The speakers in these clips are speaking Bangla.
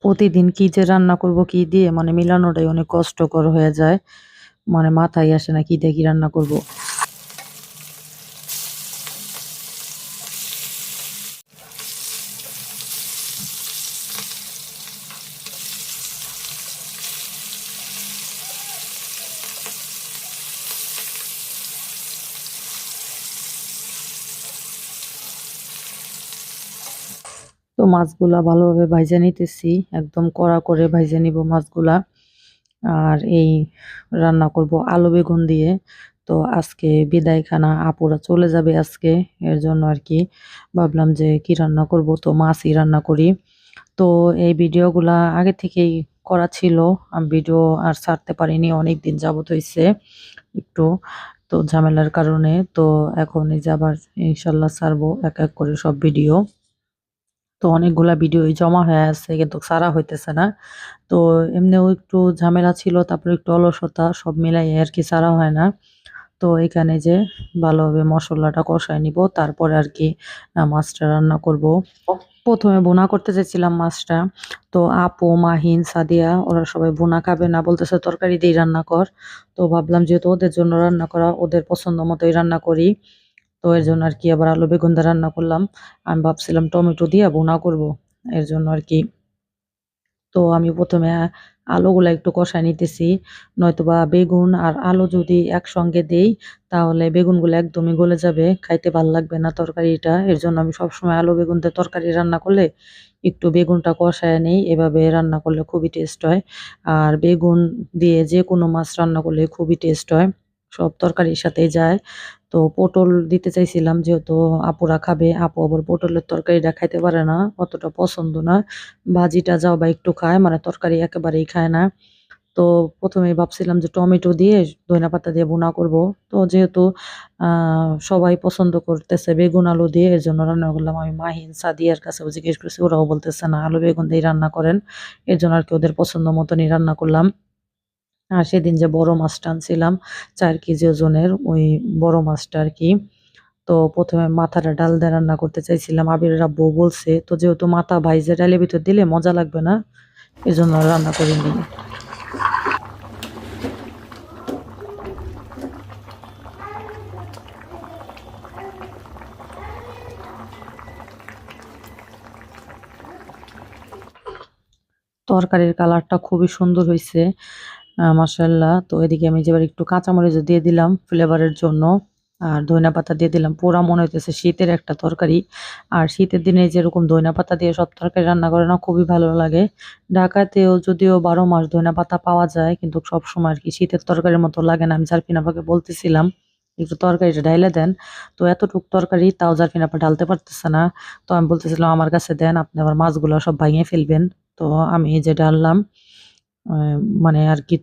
প্রতিদিন কি যে রান্না করব কি দিয়ে মানে মিলানোটাই অনেক কষ্টকর হয়ে যায়। মানে মাথায় আসে না কি দিয়ে কি রান্না করব। তো মাছগুলা ভালোভাবে ভাইজা নিতেছি। একদম কড়া করে ভাইজা নিব মাছগুলা। আর এই রান্না করব আলু বেগুন দিয়ে। তো আজকে বিদায় খানা আপুরা চলে যাবে আজকে। এর জন্য আরকি ভাবলাম যে কি রান্না করব, তো মাছই রান্না করি। তো এই ভিডিওগুলা আগে থেকেই করা ছিল। আমি ভিডিও আর ছাড়তে পারিনি, অনেকদিন যাবত হইছে একটু তো ঝামেলার কারণে। তো এখন এই যে আবার ইনশাল্লাহ ছাড়বো এক এক করে সব ভিডিও। তো অনেকগুলা ভিডিওই জমা হয়ে আছে কিন্তু ছাড়া হইতেছে না। তো এমনিও একটু ঝামেলা ছিল, তারপরে একটু অলসতা সব মিলাইয়া আরকি ছাড়া হয় না। তো এখানে যে ভালোভাবে মসলাটা কষায় নিব, তারপরে আরকি মাছটা রান্না করব। ১ম এ ভুনা করতে চাইছিলাম মাছটা। তো আপু, মাহিন, সাদিয়া ওরা সবাই ভুনা খাবে না, বলতেছে তরকারি দিয়েই রান্না কর। তো ভাবলাম যেহেতু ওদের জন্য রান্না করা, ওদের পছন্দ মতোই রান্না করি। তো এর জন্য আরকি আবার আলু বেগুন দিয়ে রান্না করলাম। আমি ভাবছিলাম টমেটো দিয়ে ভুনা করব। এর জন্য আরকি। তো আমি ১ম এ আলুগুলা একটু কষায় নিতেছি। নয়তোবা বেগুন আর আলু যদি একসঙ্গে দেই, তাহলে বেগুনগুলো একদমই গলে যাবে। খাইতে ভাল লাগবে না তরকারিটা। এর জন্য আমি সবসময় আলু বেগুন দিয়ে তরকারি রান্না করলে একটু বেগুনটা কষায় নেই। এভাবে রান্না করলে খুবই টেস্ট হয়। আর বেগুন দিয়ে যেকোনো মাছ রান্না করলে খুবই টেস্ট হয়। সব তরকারির সাথেই যায়। তো পটল দিতে চাইছিলাম যেহেতু আপুরা খাবে। আপু আবার পটলের তরকারিটা খাইতে পারে না, অতটা পছন্দ না। ভাজি-টাজাও বা একটু খায়, মানে তরকারি একেবারেই খায় না। তো ১ম এই ভাবছিলাম যে টমেটো দিয়ে ধইনা পাতা দিয়ে ভুনা করব। তো যেহেতু আ সবাই পছন্দ করতেছে বেগুন আলু দিয়ে, এর জন্য রান্না করলাম। আমি মাহিন, সাদিয়ার কাছেও জিজ্ঞেস করছি, ওরাও বলতেছে না আলু বেগুন দিয়েই রান্না করেন। এর জন্য আরকি ওদের পছন্দ মতনই রান্না করলাম। আর সেদিন যে বড় মাছটা আনছিলাম ৪ কেজি ওজনের, ওই বড় মাছটা আরকি। তো ১ম এ মাথাটা ডাল দিয়ে রান্না করতে চাইছিলাম। আবিরের আব্বু বলছে, তো যেহেতু মাথা ভাইজা ডালের ভিতর দিলে মজা লাগবে না, এজন্য আর রান্না করিনি। তরকারির কালারটা খুবই সুন্দর হইছে। মাশাআল্লাহ। তো এদিকে আমি যে এবার একটু কাঁচামরিচও দিয়ে দিলাম ফ্লেভারের জন্য। আর ধইনা পাতা দিয়ে দিলাম। পুরা মনে হইতেছে শীতের একটা তরকারি। আর শীতের দিনে যেরকম ধইনা পাতা দিয়ে সব তরকারি রান্না করে না, খুবই ভালো লাগে। ঢাকাতেও যদিও ১২ মাস ধইনা পাতা পাওয়া যায়, কিন্তু সবসময় আরকি শীতের তরকারির মতো লাগে না। আমি জারফিন আপাকে বলতেছিলাম, "একটু তরকারিটা ঢাইলা দেন।" তো এতটুক তরকারি তাও জারফিন আপা ঢালতে পারতেছে না। তো আমি বলতেছিলাম, "আমার কাছে দেন, আপনি আবার মাছগুলো সব ভাইঙে ফেলবেন।" তো আমি এই যে ঢাললাম। আ মানে আরকি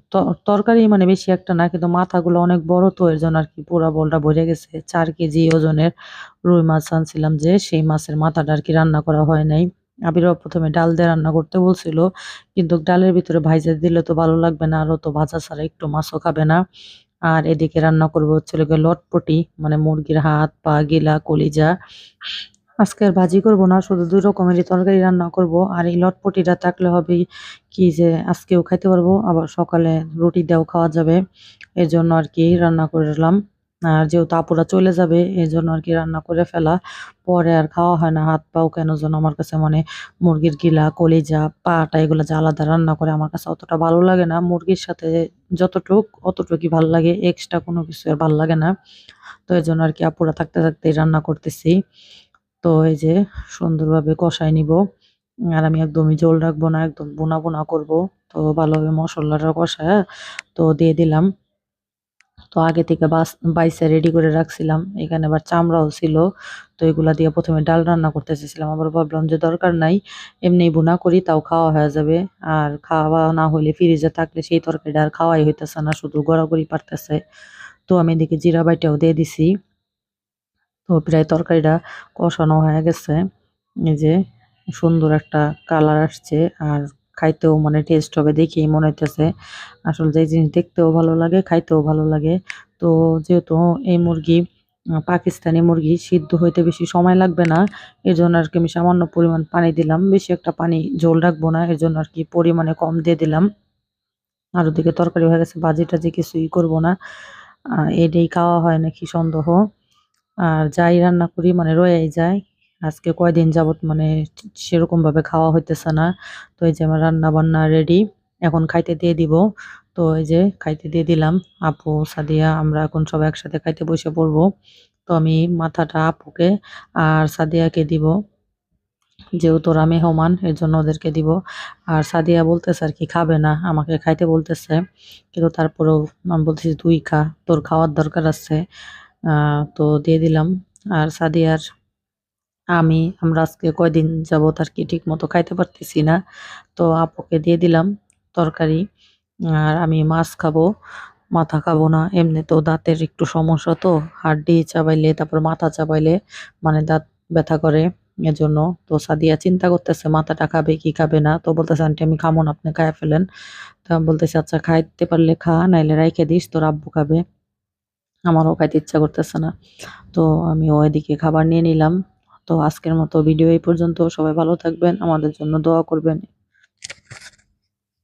তরকারি মানে বেশি একটা না, কিন্তু মাথাগুলো অনেক বড়, তো এর জন্য আরকি পুরা বোলটা ভইরা গেছে। ৪ কেজি ওজনের রুই মাছ আনছিলাম যে, সেই মাছের মাথাটা আরকি রান্না করা হয় নাই। আবিরও ১ম এ ডাল দিয়ে রান্না করতে বলছিল। কিন্তু ডালের ভিতরে ভাইজা দিলে তো ভালো লাগবে না। আর ও তো ভাজা ছাড়া একটু মাছও খাবে না। আর এদিকে রান্না করব হচ্ছে হলো গিয়ে লটপটি, মানে মুরগির হাত, পা, গিলা, কলিজা। আজকে আর ভাজি করব না, শুধু ২ রকমেরই তরকারি রান্না করব। আর এই লটপটিটা থাকলে হবে কি যে আজকেও খাইতে পারবো, আবার সকালে রুটি দিয়েও খাওয়া যাবে। এজন্য আরকি রান্না করলাম। আর যেহেতু আপুরা চলে যাবে, এজন্য আরকি রান্না করে ফেলা। পরে আর খাওয়া হয় না। হাত-পাও কেন যেন আমার কাছে মানে মুরগির গিলা, কলিজা, পা-টা এগুলা যে আলাদা রান্না করে আমার কাছে অতটা ভালো লাগে না। মুরগির সাথে অতটুকুই ভাল লাগে। এক্সট্রা কোনো কিছু আর ভাল লাগে না। তো এজন্য আরকি আপুরা থাকতে, থাকতেই রান্না করতেছি। তো এই যে সুন্দরভাবে কষায় নিব। আর আমি একদমই ঝোল রাখবো না, একদম ভুনা, ভুনা করব। তো ভালোভাবে মসলাটা কষায়া তো দিয়ে দিলাম। তো আগে থেকে বাইছে রেডি করে রাখছিলাম। এখানে আবার চামড়াও ছিল। তো এগুলা দিয়ে ১ম এ ডাল রান্না করতে চেয়েছিলাম। আবার ভাবলাম যে দরকার নাই। এমনিই ভুনা করি, তাও খাওয়া হয়ে যাবে। আর খাওয়া না হইলে ফ্রিজে থাকলে সেই তরকারিটা আর খাওয়াই হইতেছে না, শুধু গড়াগড়ি পারতেছে। তো আমি এদিকে জিরা বাইটাও দিয়ে দিছি। তো প্রায় তরকারিটা কষানো হয়ে গেছে। এই যে সুন্দর একটা কালার আসছে। আর খাইতেও মানে টেস্ট হবে দেখেই মনে হইতেছে। আসলে যে জিনিস দেখতেও ভালো লাগে, খাইতেও ভালো লাগে। তো যেহেতু এই মুরগি পাকিস্তানি মুরগি সিদ্ধ হইতে বেশি সময় লাগবে না। এজন্য আরকি আমি সামান্য পরিমাণ পানি দিলাম। বেশি একটা পানি ঝোল রাখবো না। এজন্য আরকি পরিমাণে কম দিয়ে দিলাম। আর ওদিকে তরকারি হয়ে গেছে, ভাজি-টাজি কিছুই করব না। এটাই খাওয়া হয় নাকি সন্দেহ। আর যাই রান্না করি মানে রয়েই যায়। আজকে কয়দিন যাবত মানে সেরকমভাবে খাওয়া হইতেছে না। তো এই যে আমার রান্না-বান্না রেডি। এখন খাইতে দিয়ে দিব। তো এই যে খাইতে দিয়ে দিলাম। আপু, সাদিয়া আমরা এখন সবাই একসাথে খাইতে বইসা পড়বো। তো আমি মাথাটা আপুকে আর সাদিয়াকে দিব। যেহেতু ওরা মেহমান এজন্য ওদেরকে দিব। আর সাদিয়া বলতেছে আরকি খাবে না। আমাকে খাইতে বলতেছে। কিন্তু তারপরেও আমি বলতেছি, "তুই খা। তোর খাওয়ার দরকার আছে।" আ তো দিয়ে দিলাম। আর সাদিয়ার আমরা আজকে কয়দিন যাবত আরকি ঠিকমতো খাইতে পারতেছি না। তো আপুকে দিয়ে দিলাম তরকারি। আর আমি মাছ খাবো, মাথা খাবো না। এমনিতেও দাঁতের একটু সমস্যা তো। হাড্ডি চাবাইলে তারপর মাথা চাবাইলে মানে দাঁত ব্যথা করে। এজন্য তো সাদিয়া চিন্তা করতেছে মাথাটা খাবে কি খাবে না। তো বলতেছে, "আন্টি আমি খামু না, আপনি খাইয়া ফেলেন।" তো আমি বলতেছি, "আচ্ছা খাইতে পারলে খা, নাইলে রাইখা দিস, তোর আব্বু খাবে।" আমারও খাইতে ইচ্ছা করতেছে না। তো আমিও এদিকে খাবার নিয়ে নিলাম। তো আজকের মতো ভিডিও এই পর্যন্ত। সবাই ভালো থাকবেন, আমাদের জন্য দোয়া করবেন।